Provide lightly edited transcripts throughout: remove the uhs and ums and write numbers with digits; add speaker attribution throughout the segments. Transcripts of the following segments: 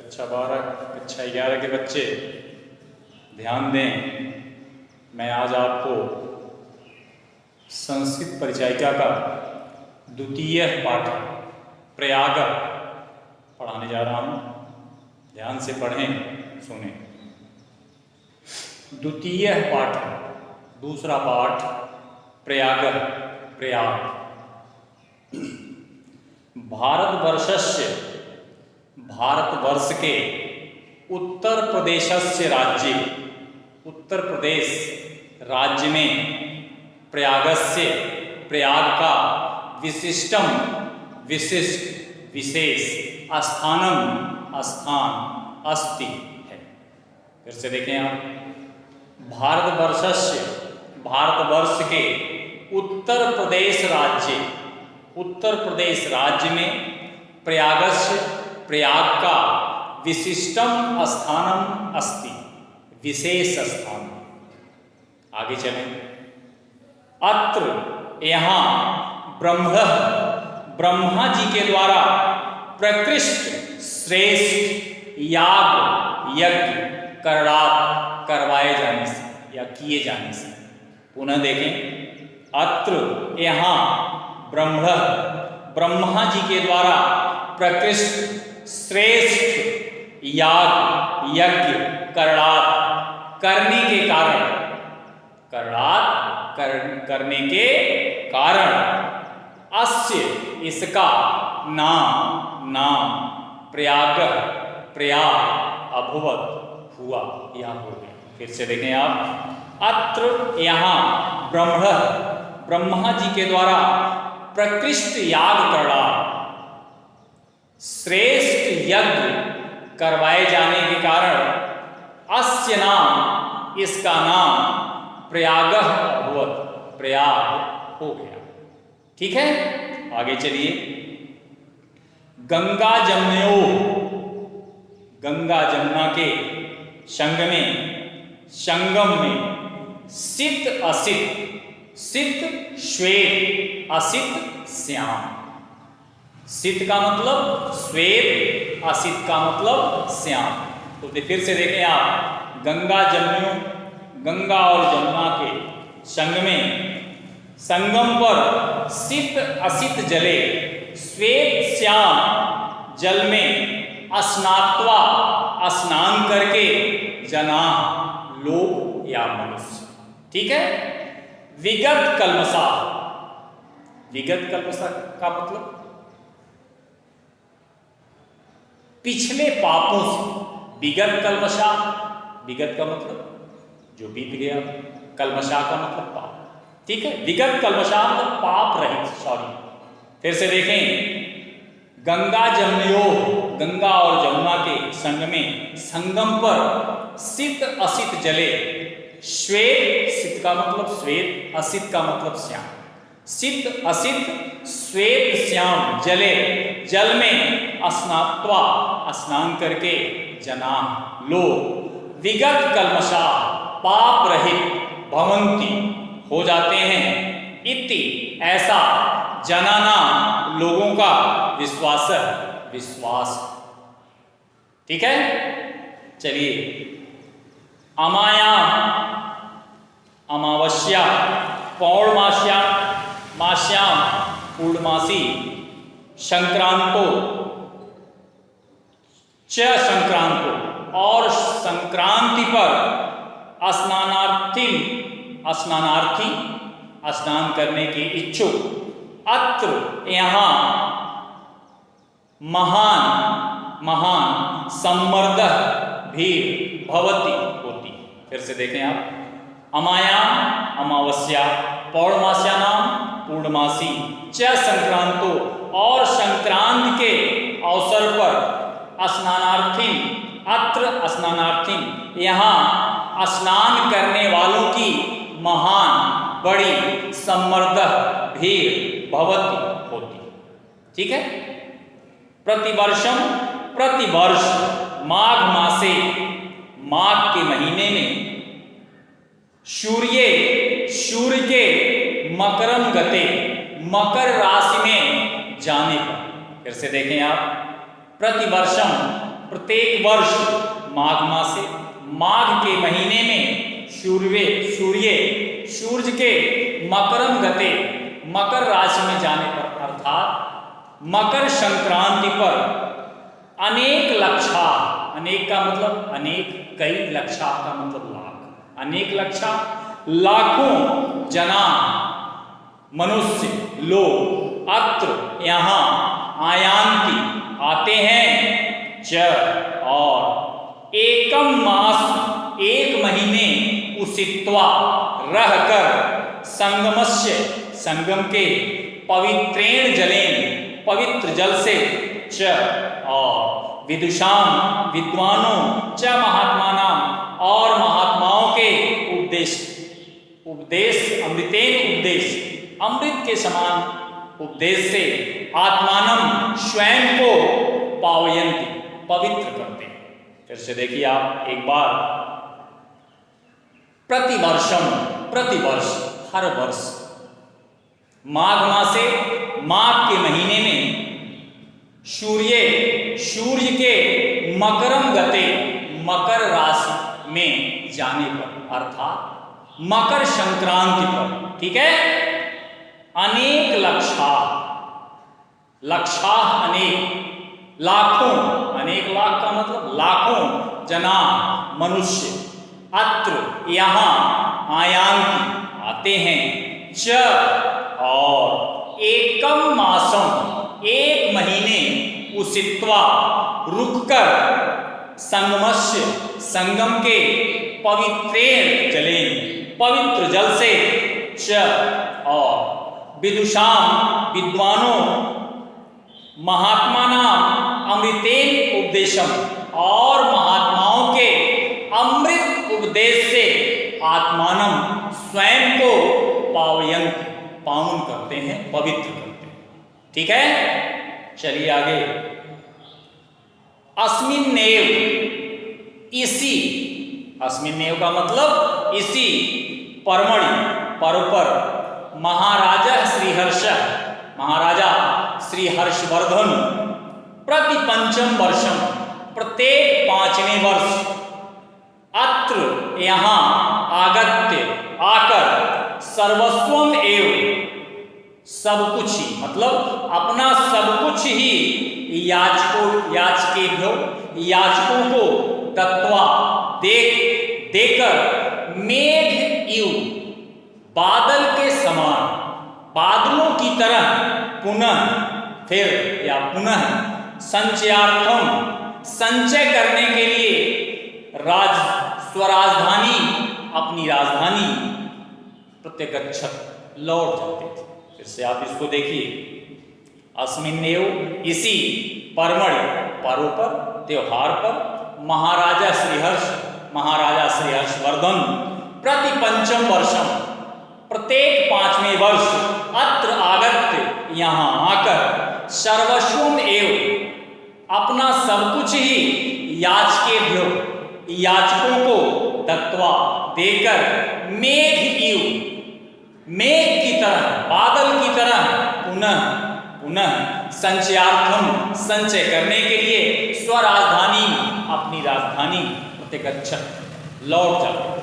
Speaker 1: कक्षा 12 कक्षा 11 के बच्चे ध्यान दें। मैं आज आपको संस्कृत परिचायिका का द्वितीय पाठ प्रयाग पढ़ाने जा रहा हूँ। ध्यान से पढ़ें, सुनें। द्वितीय पाठ, दूसरा पाठ प्रयाग। भारतवर्ष के उत्तर प्रदेश राज्य में प्रयाग का विशिष्ट विशेष स्थान अस्ति है। फिर से देखें आप, भारतवर्ष के उत्तर प्रदेश राज्य में प्रयाग का विशिष्टम स्थानम अस्ति, विशेष स्थान। आगे चलें। अत्र यहाँ ब्रह्मा जी के द्वारा प्रकृष्ट श्रेष्ठ यज्ञ करवाए जाने से या किए जाने से। पुनः देखें। अत्र यहाँ ब्रह्मा जी के द्वारा प्रकृष्ट श्रेष्ठ यज्ञ करने के कारण अस्य इसका नाम प्रयाग अभवत हुआ या हो गया। फिर से देखें आप। अत्र यहाँ ब्रह्मा जी के द्वारा प्रकृष्ट श्रेष्ठ यज्ञ करवाए जाने के कारण अस्य नाम, इसका नाम प्रयाग अभवत, प्रयाग हो गया। ठीक है, आगे चलिए। गंगा जमुना के संगम में सित श्वेत असित श्याम। सित का मतलब श्वेत, असित का मतलब श्याम। तो फिर से देखें आप। गंगा और जमुना के संगम पर सित असित जले श्वेत श्याम जल में स्नान करके जना लोग या मनुष्य। ठीक है। विगत कल्मषा का मतलब पिछले पापों से। विगत का मतलब जो बीत गया, कल्मषा का मतलब पाप। ठीक है। विगत कल्मषा मतलब पाप रहित। सॉरी, फिर से देखें। गंगा और जमुना के संगम पर सित असित जले श्वेत, सित का मतलब श्वेत, असित का मतलब श्याम। सित असित श्वेत श्याम जल में स्नान करके जना लोग विगत कल्मषा पाप रहित भवंती हो जाते हैं। इति ऐसा जनाना लोगों का विश्वास। ठीक है। चलिए। अमावस्या मास्याम पूर्णमासी संक्रांतो और संक्रांति पर स्नान करने के इच्छुक अत्र यहाँ महान सम्मर्द भीड़ भवती होती। फिर से देखें आप। अमावस्या पौर्णमास्यानाम पूर्णमासी च संक्रांतो और संक्रांति के अवसर पर स्नानार्थी यहाँ स्नान करने वालों की महान बड़ी सम्मर्द भीड़ भवती होती। ठीक है। प्रतिवर्ष माघ के महीने में सूर्य के मकरम गते मकर राशि में जाने पर। फिर से देखें आप। प्रतिवर्षम प्रत्येक वर्ष माघ मासे, माघ के महीने में सूर्य के मकरम गते, मकर राशि में जाने पर अर्थात मकर संक्रांति पर अनेक लक्षा, अनेक का मतलब अनेक, कई, लक्षा का मतलब लाख, अनेक लक्षा, लाखों जना मनुष्य लोग अत्र यहाँ आयांति आते हैं, च और एकम मास एक महीने उसित्वा रहकर संगमस्य संगम के पवित्रेण जलेन पवित्र जल से, च और विदुषाम विद्वानों, च महात्मानां और महात्माओं के उपदेश अमृतेन उपदेश, अमृत के समान उपदेश से आत्मानम स्वयं को पावयंती पवित्र करते हैं। फिर से देखिए आप एक बार, प्रतिवर्ष हर वर्ष माघ मासे, माघ के महीने में सूर्य के मकरम गते, मकर राशि में जाने पर अर्थात मकर संक्रांति पर, ठीक है, अनेक लक्षा अनेक, लाखों, अनेक लाख का मतलब लाखों जना मनुष्य अत्र यहाँ आयांति आते हैं, च और एकम मासम एक महीने उसित्वा रुककर संगमस्य संगम के पवित्रेण जलेन पवित्र जल से, च और विदुषाम विद्वानों महात्मानां अमृतेन उपदेशम और महात्माओं के अमृत उपदेश से आत्मानम स्वयं को पावयंत पावन करते हैं, पवित्र करते हैं, ठीक है। चलिए आगे, अस्मिन्नेव इसी, अस्मिन्नेव का मतलब इसी, परमणि पर्व पर महाराजा श्री हर्षवर्धन प्रति पंचम वर्षम प्रत्येक 5वें वर्ष अत्र यहाँ आकर सर्वस्वम एव सब कुछ ही, मतलब अपना सब कुछ ही याचकों को दत्वा देकर मेघ इव बादल के समान, बादलों की तरह पुनः संचयार्थम संचय करने के लिए स्वराजधानी अपनी राजधानी प्रत्यगच्छत लौट जाते थे। फिर से आप इसको देखिए, अस्मिन्नेव इसी, परमणि पर्व पर, त्योहार पर महाराजा श्री हर्षवर्धन प्रति पंचम वर्षम प्रत्येक 5वें वर्ष अत्र आगत्य यहाँ आकर सर्वस्वम एव अपना सब कुछ ही याचकों को दत्वा देकर मेघ की तरह, बादल की तरह पुनः संचयार्थम संचय करने के लिए स्वराजधानी अपनी राजधानी प्रत्यगच्छत लौट जाते।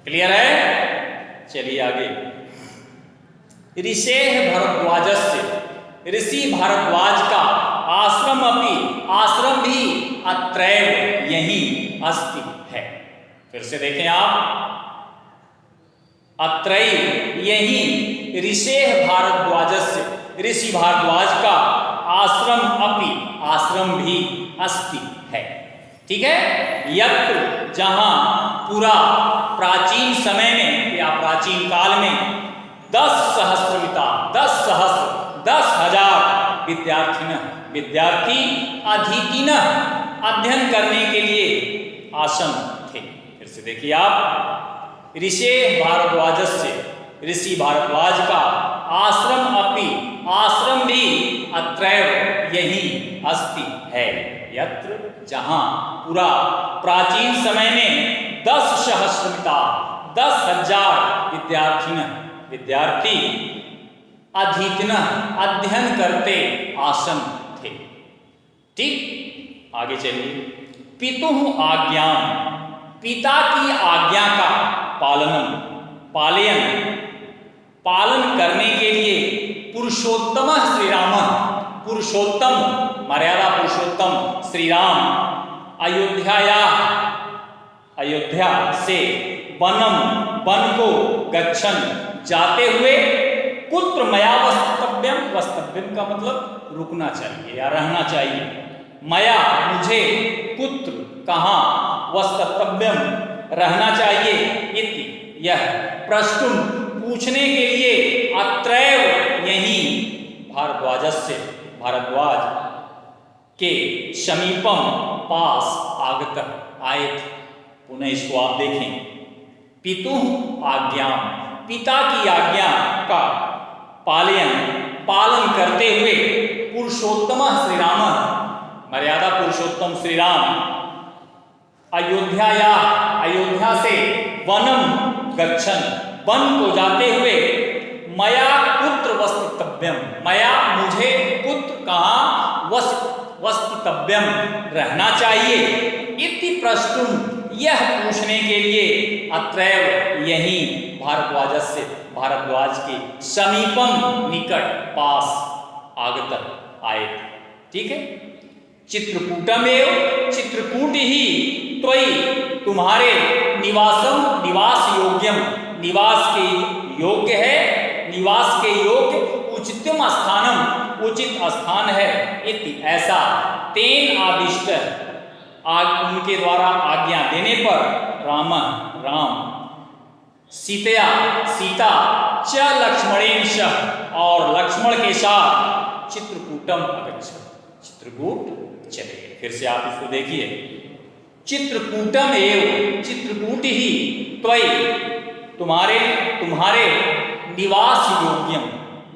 Speaker 1: क्लियर है? चलिए आगे, ऋषि भारद्वाज का आश्रम भी अत्रैव यही अस्ति है। फिर से देखें आप, अत्रैव यही ऋषि भारद्वाज का आश्रम भी अस्ति है, ठीक है। यत्र जहां पूरा प्राचीन समय में या प्राचीन काल में 10,000 विद्यार्थी अध्ययन करने के लिए आसन थे। फिर से देखिए आप, ऋषि भारद्वाज का आश्रम भी अत्रैव यही अस्ति है। यत्र जहां पूरा प्राचीन समय में 10,000 विद्यार्थी अध्ययन करते आसन थे, ठीक। आगे चलिए। पितुः आज्ञा, पिता की आज्ञा का पालनम, पालयन, पालन करने के लिए पुरुषोत्तम श्री राम, पुरुषोत्तम मर्यादा पुरुषोत्तम श्री राम अयोध्या, अयोध्या से वनम, वन को गच्छन जाते हुए, कुत्र मया वस्तव्यम, वस्तव्यम का मतलब रुकना चाहिए या रहना चाहिए, मया मुझे, कुत्र कहाँ, वस्तव्यम रहना चाहिए, इति यह प्रश्न पूछने के लिए, अत्रैव यही, भारद्वाजस्य भारद्वाज के समीपम पास आगत आए थे। पुनः इसको आप देखें, पितुः आज्ञा, पिता की आज्ञा का पालयन, पालन करते हुए, पुरुषोत्तम श्री राम, मर्यादा पुरुषोत्तम श्री राम अयोध्या, अयोध्या से वनम गच्छन, वन को जाते हुए, मया कुत्र वस्तव्यम, मया मुझे, कुत्र कहाँ, वस्तव्यम रहना चाहिए, इति प्रश्न यह पूछने के लिए, अत्रैव यही, भारद्वाजस्य भारद्वाज के समीपम निकट, पास आगत आए। ठीक है। चित्रकूटमेव, चित्रकूट ही त्वयि तुम्हारे, निवासम निवास योग्यम, निवास के योग्य है, निवास के योग्य, उचितम स्थानम उचित स्थान है, इति ऐसा, तेन आदिष्ट उनके द्वारा आज्ञा देने पर, राम राम, सीतया सीता, च लक्ष्मणेन सह और लक्ष्मण के साथ, चित्रकूटम अगच्छत, चित्रकूट चले। फिर से आप इसको देखिए, चित्रकूटम एव, चित्रकूट ही, त्वयि तुम्हारे, तुम्हारे निवास योग्यम,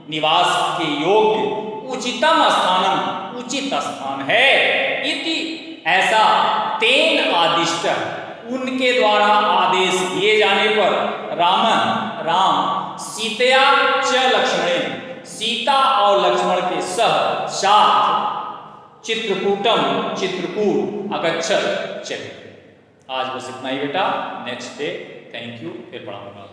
Speaker 1: निवास के योग्य, उचितम स्थानम उचित स्थान है, इति ऐसा, तेन आदिष्ट उनके द्वारा आदेश दिए जाने पर, राम राम, सीतया च लक्ष्मणेन सीता और लक्ष्मण के सह साथ, चित्रकूटम चित्रकूट अगच्छत चले। आज बस इतना ही बेटा, नेक्स्ट डे। थैंक यू, फिर पढ़ाऊंगा।